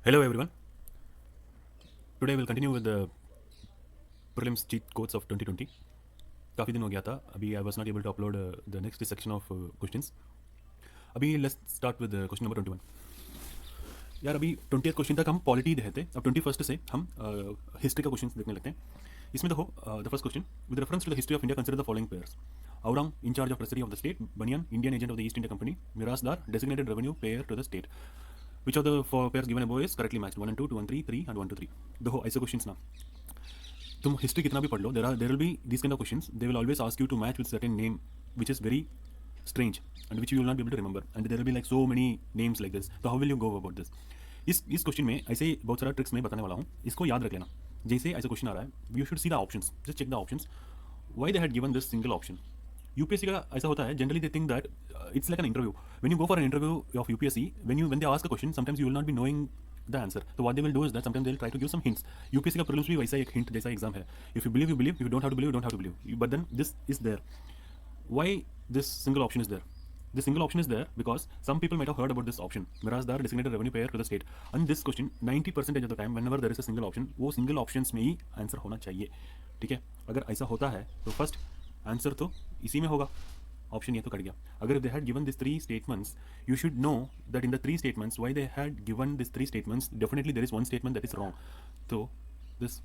Hello everyone. Today we'll continue with the prelims cheat codes of 2020. काफ़ी दिन हो गया था अभी I was not able to upload the next section of questions. अभी let's start with question number 21. यार अभी 20th क्वेश्चन तक हम पॉलिटी देखे थे. अब 21st से हम हिस्ट्री का क्वेश्चन देखने लगते हैं. इसमें देखो the first question with reference to the history of India consider the following pairs. Aurang in charge of treasury of the state, banian Indian agent of the East India Company, mirasdar designated revenue payer to the state. Which of the four pairs given above is correctly matched 1 and 2, 2 and 3, 3 and 1 to 3. देखो ऐसे questions ना तुम history कितना भी पढ़ लो, there will be this kind of questions. They will always ask you to match with certain name which is very strange and which you will not be able to remember, and there will be like so many names like this. So how will you go about this? इस question में ऐसे बहुत सारा tricks मैं बताने वाला हूँ, इसको याद रख लेना. जैसे ऐसा क्वेश्चन आ रहा है, you should see the options, just check the options. Why they had given this single option? UPSC का ऐसा होता है, generally they think that it's like an interview. When you go for an interview of UPSC, when they ask a question, sometimes you will not be knowing the answer. तो what they will do is that sometimes they will try to give some hints. UPSC का prelims भी वैसा एक hint जैसा exam है. If you believe, if you don't have to believe, you don't have to believe, but then this is there. Why this single option is there? This single option is there because some people might have heard about this option, Mirasdar designated revenue payer to the state. And this question 90% of the time whenever there is a single option, वो single options में ही answer होना चाहिए. ठीक है, अगर ऐसा होता है तो फर्स्ट आंसर तो इसी में होगा. ऑप्शन ये तो कट गया. अगर they had given these three statements, you should know that in the three statements, why they had given these three statements, definitely there is one statement that is wrong. So this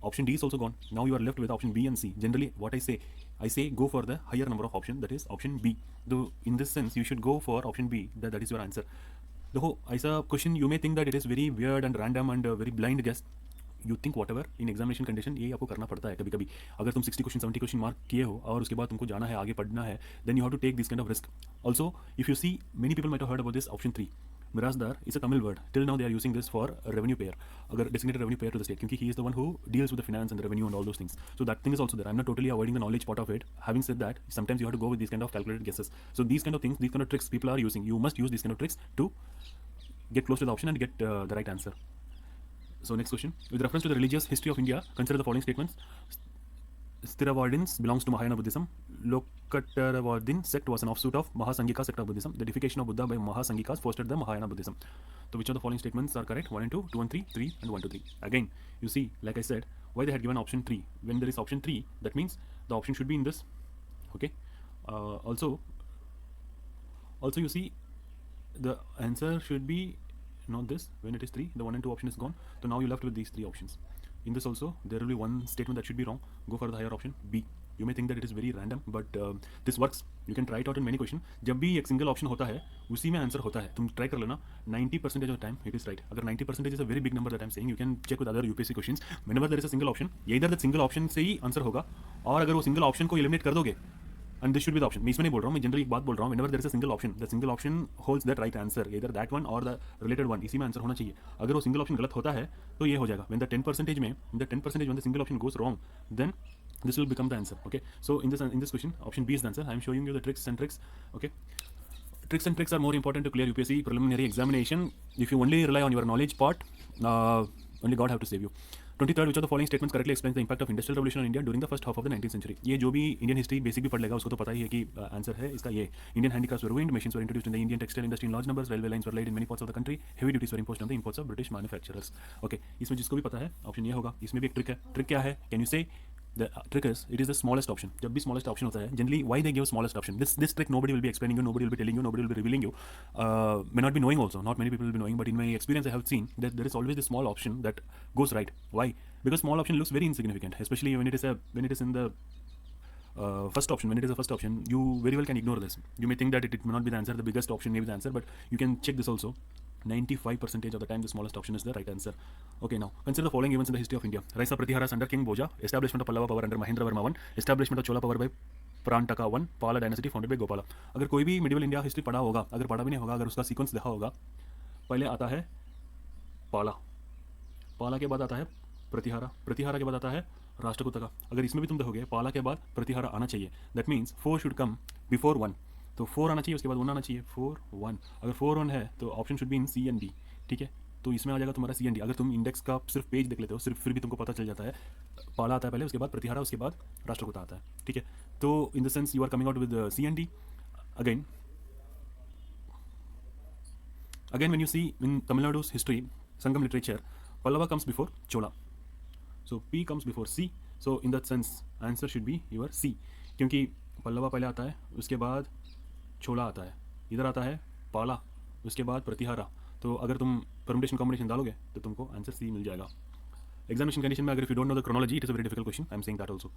option D is also gone. Now you are left with option B and C. Generally what I say go for the higher number of option, that is option B. Though in this sense you should go for option B, that is your answer. देखो ऐसा question you may think that it is very weird and random and very blind guess. You think whatever in examination condition, ये आपको करना पड़ता है कभी कभी. अगर तुम 60 क्वेश्चन 70 क्वेश्चन मार्क किए हो और उसके बाद तुमको जाना है आगे पढ़ना है, then you have to take this kind of risk. Also if you see, many people might have heard about this option 3. Mirasdar is a Tamil word. Till now they are using this for a revenue payer, अगर designated revenue payer to the state, क्योंकि he is the one who deals with the finance and the revenue and all those things. So that thing is also there. I'm not totally avoiding the knowledge part of it. Having said that, sometimes you have to go with these kind of calculated guesses. So these kind of things, these kind of tricks people are using. You must use these kind of tricks to get close to the option and get the right answer. So next question. With reference to the religious history of India, consider the following statements. Stiravardins belongs to Mahayana Buddhism. Lokattaravardin sect was an offshoot of Mahasangika sect of Buddhism. The deification of Buddha by Mahasangikas fostered the Mahayana Buddhism. So which of the following statements are correct? 1 and 2, 2 and 3, 3 and 1 to 3. Again, you see, like I said, why they had given option 3. When there is option 3, that means the option should be in this. Okay. Also you see, the answer should be not this. When it is 3, the 1 and 2 option is gone. So now you're left with these 3 options. In this also, there will be one statement that should be wrong. Go for the higher option, B. You may think that it is very random, but this works. You can try it out in many questions. जब भी एक single option होता है उसी में answer होता है. तुम ट्राई कर लेना. 90% of the time it is right. अगर 90% is a very big number that I'm saying, you can check with other UPSC questions. Whenever there is a single option, either that single option से ही answer होगा, और अगर वो single option को eliminate कर दोगे, and this should be the option. मैं इसमें नहीं बोल रहा हूँ, मैं जनरली एक बात बोल रहा हूँ. Whenever there is a single option, the single option holds that right answer, either that one or the related one. इसी में आंसर होना चाहिए. अगर वो सिंगल ऑप्शन गलत होता है तो ये हो जाएगा. When the 10% में, in the 10% when the single option goes wrong, then this will become the answer. Okay. So in this question, option B is the answer. I am showing you the tricks and tricks. Okay. Tricks and tricks are more important to clear UPSC preliminary examination. If you only rely on your knowledge part, only God have to save you. 23rd, which of the following statements correctly explains the impact of industrial revolution on India during the first half of the 19th century? ये जो भी Indian history basic भी पढ़ लेगा उसको तो पता ही है कि आंसर है इसका ये. Indian handicrafts were ruined, machines were introduced in the Indian textile industry in large numbers, railway lines were laid in many parts of the country, heavy duties were imposed on the imports of British manufacturers. Okay, इसमें जिसको भी पता है option ये होगा. इसमें भी एक ट्रिक है. ट्रिक क्या है? Can you say? The trick is, it is the smallest option. जब भी smallest option होता है, generally why they give smallest option? This trick nobody will be explaining you, nobody will be telling you, nobody will be revealing you. May not be knowing also. Not many people will be knowing, but in my experience, I have seen that there is always the small option that goes right. Why? Because small option looks very insignificant, especially when it is in the first option. When it is a first option, you very well can ignore this. You may think that it may not be the answer, the biggest option may be the answer, but you can check this also. 95% of the time the smallest option is the right answer. Okay, now consider the following events in the history of India. Rise of Pratiharas under King Bhoja, establishment of Pallava power under Mahendra Varma I, establishment of Chola power by Prantaka I, Pala dynasty founded by Gopala. अगर कोई भी medieval India history पढ़ा होगा, अगर पढ़ा भी नहीं होगा, अगर उसका सीक्वेंस देखा होगा, पहले आता है पाला, पाला के बाद आता है प्रतिहारा, प्रतिहारा के बाद आता है राष्ट्रकूटका. अगर इसमें भी तुम देखोगे पाला के बाद प्रतिहारा आना चाहिए. That means 4 should come before 1. तो 4 आना चाहिए, उसके बाद 1 आना चाहिए. 4 1. अगर 4 1 है तो option should be in C and D. ठीक है, तो इसमें आ जाएगा तुम्हारा सी एंड डी. अगर तुम इंडेक्स का सिर्फ पेज देख लेते हो, सिर्फ फिर भी तुमको पता चल जाता है. पाला आता है पहले, उसके बाद प्रतिहारा, उसके बाद राष्ट्रकूट आता है. ठीक है, तो in the sense you are coming out with C and D. Again when you see in Tamil Nadu's history, Sangam literature, Pallava comes before Chola. So P comes before C. So in that sense, answer should be your C. क्योंकि पल्लवा पहले आता है, उसके बाद छोला आता है, इधर आता है पाला, उसके बाद प्रतिहारा. तो अगर तुम परमुटेशन कॉम्बिनेशन डालोगे तो तुमको आंसर सी मिल जाएगा. Examination condition में अगर if you don't know the chronology, it is a very difficult question. I am saying that also.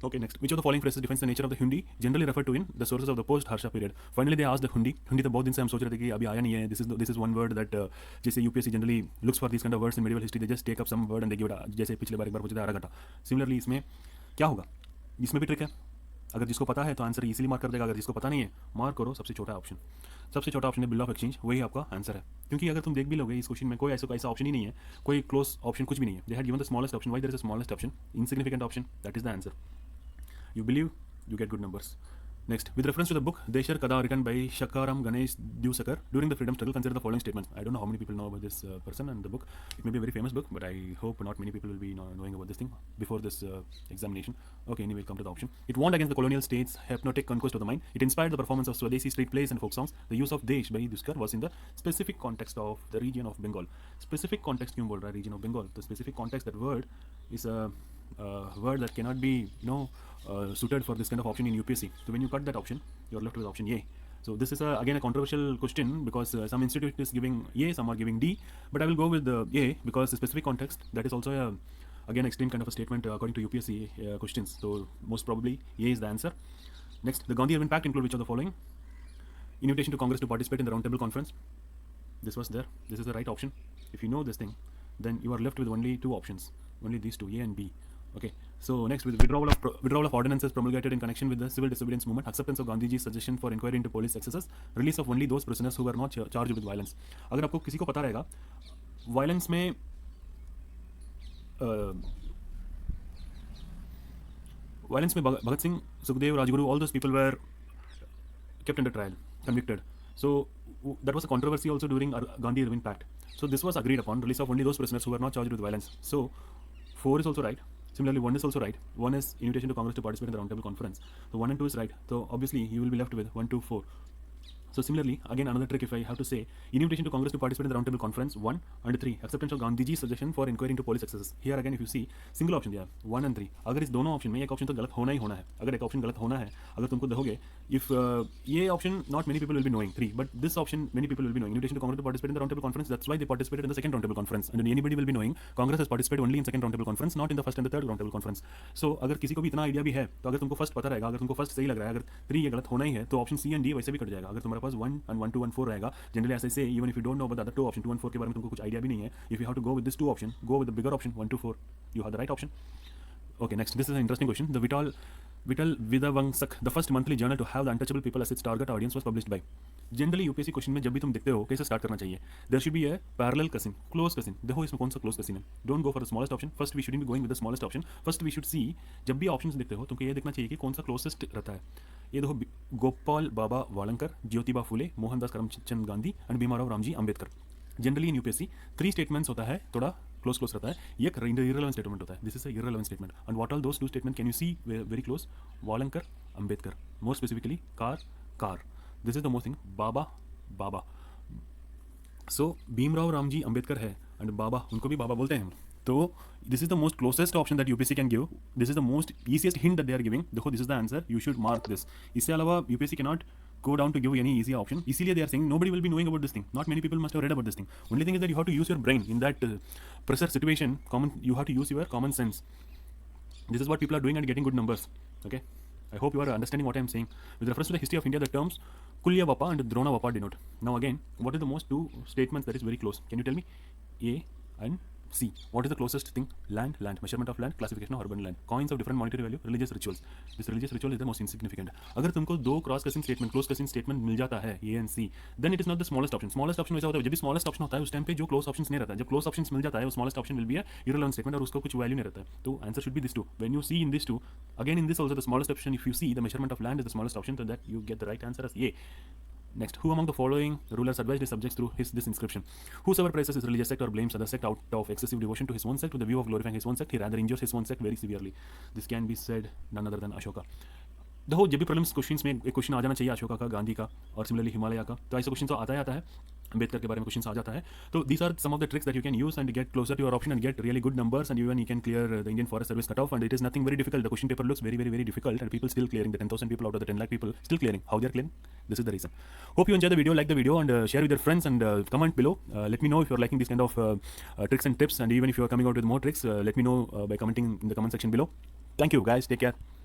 Okay, next. Which of the following phrases defines the nature of the Hundi generally referred to in the sources of the post Harsha period? Finally, they asked the Hundi. Hundi तो बहुत दिन से हम सोच रहे थे कि अभी आया नहीं है. This is one word that जैसे UPSC generally looks for these kind of words in medieval history. They just take up some word and they give it. जैसे पिछले बार एक बार पूछा था आधा घंटा. Similarly, इसमें क्या होगा? इसमें भी ट्रिक है. अगर जिसको पता है तो आंसर इजीली मार्क कर देगा. अगर जिसको पता नहीं है, मार्क करो सबसे छोटा ऑप्शन. सबसे छोटा ऑप्शन है बिल ऑफ एक्सचेंज, वही आपका आंसर है. क्योंकि अगर तुम देख भी लोगे इस क्वेश्चन में कोई ऐसा ऑप्शन ही नहीं है, कोई क्लोज ऑप्शन कुछ भी नहीं है. They had given the smallest option. Why there is a smallest option? Insignificant option. That is the answer. You believe, you get good numbers. Next, with reference to the book Deshar Kada written by Shakaram Ganesh Dusakar during the freedom struggle, consider the following statements. I don't know how many people know about this person and the book. It may be a very famous book, but I hope not many people will be knowing about this thing before this examination. Okay, anyway, come to the option. It warned against the colonial state's hypnotic conquest of the mind. It inspired the performance of Swadeshi street plays and folk songs. The use of Desh by Duskar was in the specific context of the region of Bengal. Specific context क्यों बोल रहा है region of Bengal? The specific context, that word is a word that cannot be suited for this kind of option in UPSC. So when you cut that option, you're left with option A. So this is again a controversial question because some institute is giving A, some are giving D, but I will go with A because the specific context, that is also again extreme kind of a statement according to UPSC questions. So most probably A is the answer. Next, the Gandhi Irwin Pact include which of the following? Invitation to Congress to participate in the Round Table Conference. This was there. This is the right option. If you know this thing, then you are left with only two options, only these two, A and B. Okay, so next, with withdrawal of ordinances promulgated in connection with the civil disobedience movement, acceptance of Gandhiji's suggestion for inquiry into police excesses, release of only those prisoners who were not charged with violence. अगर आपको किसी को पता रहेगा violence में Bhagat Singh, Sukhdev, Rajguru, all those people were kept under trial, convicted. So that was a controversy also during Gandhi Irwin Pact. So this was agreed upon, release of only those prisoners who were not charged with violence. So 4 is also right. Similarly, 1 is also right. 1 is invitation to Congress to participate in the Round Table Conference. So 1 and 2 is right. So obviously you will be left with 1, 2, 4. So similarly, again another trick if I have to say, invitation to Congress to participate in the Round Table Conference, 1 and 3. Acceptance of Gandhiji's suggestion for inquiry into police excesses. Here again if you see, single option दिया 1 and 3. अगर इस दोनों option में एक option तो गलत होना ही होना है. अगर एक ऑप्शन गलत होना है, अगर तुमको देखोगे, if ये option not many people will be knowing 3, but this option many people will be knowing. Invitation to Congress to participate in the Round Table Conference. That's why they participated in the second Round Table Conference. And anybody will be knowing Congress has participated only in second Round Table Conference, not in the first and the third Round Table Conference. So अगर किसी को भी इतना idea भी है, तो अगर तुमको फर्स्ट पता रहेगा, अगर तुमको फर्स्ट सही लग रहा है, अगर 3 ये गलत होना ही है, तो ऑप्शन C and D वैसे भी कट जाएगा. अगर तुम्हारे पास 1 and 1, 2 and 4 रहेगा, जनरली ऐसे से even if you don't know about the other two option 2 and 4 के बारे में तुमको कुछ आइडिया भी नहीं है, if you have to go with this two option, go with the bigger option 1, 2, 4. You have the right option. Okay, next, this is an interesting question. The Vital Vidavangsak, the first monthly journal to have the untouchable people as its target audience, was published by. Generally UPSC question में जब भी तुम देखते हो कैसे start करना चाहिए, there should be a parallel cousin, close cousin. देखो इसमें कौन सा क्लोज कसिन है. Don't go for the smallest option. First we should be going with the smallest option. First we should see, जब भी ऑप्शंस देखते हो तुमको ये देखना चाहिए कि कौन सा क्लोजेस्ट रहता है. ये देखो, Gopal Baba Walangkar, Jyotiba Phule, Mohandas Karamchand Gandhi and Bhimrao Ramji Ambedkar. Generally in UPSC 3 statements होता है, थोड़ा क्लोज रहता है. ये एक इररिलेवेंट स्टेटमेंट होता है. This is a irrelevant statement. And what are those 2 statement can you see very close? Walangkar, Ambedkar. More specifically कार. This is the most thing. Baba. So Bhimrao Ramji Ambedkar है एंड बाबा, उनको भी बाबा बोलते हैं हम. तो this is the most closest option that UPSC can give. This is the most easiest hint that they are giving. देखो, this is the answer, you should mark this. इससे अलावा UPSC can not go down to give any easy option. Easily they are saying nobody will be knowing about this thing. Not many people must have read about this thing. Only thing is that you have to use your brain in that pressure situation. You have to use your common sense. This is what people are doing and getting good numbers. Okay, I hope you are understanding what I am saying. With reference to the history of India, the terms Kulya Vapa and Drona Vapa denote. Now again, what is the most 2 statements that is very close? Can you tell me? A and C. What is the closest thing? Land, measurement of land, classification of urban land, coins of different monetary value, religious rituals. This religious ritual is the most insignificant. अगर तुमको 2 cross cousin statement, close cousin statement मिल जाता है A and C, then it is not the smallest option. Smallest option वैसा होता है, जब भी स्मॉलेस्ट ऑप्शन होता है उस टाइम पे जो क्लोज ऑप्शंस नहीं रहता है. जब क्लोज ऑप्शंस मिल जाता है, वो smallest option will be a irrelevant statement और उसका कुछ वैल्यू नहीं रहता है. तो answer should be this 2. When you see in this 2, again in this also the smallest option, if you see the measurement of land is the smallest option, so that you get the right answer as A. Next, who among the following rulers advised his subjects through this inscription? Whosoever praises his religious sect or blames other sect out of excessive devotion to his own sect with the view of glorifying his own sect, he rather injures his own sect very severely. This can be said none other than Ashoka. देखो, जब भी prelims questions में एक question आ जाना चाहिए अशोका का, गांधी का और सिमिलरली हिमालय का, तो ऐसा क्वेश्चन तो आता ही आता है. अम्बेडकर के बारे में क्वेश्चन आ जाता है. तो these are some of the tricks that you can use and get closer to your option and get really good numbers, and even you can clear the Indian Forest Service cutoff, and it is nothing very difficult. The question paper looks very, very, very difficult, and people still clearing. The 10,000 people out of the 10 lakh people still clearing. How they are clearing? This is the reason. Hope you enjoy the video, like the video, and share with your friends, and comment below. Let me know if you're liking these kind of tricks and tips, and even if you're coming out with more tricks, let me know by commenting in the comment section below. Thank you guys, take care.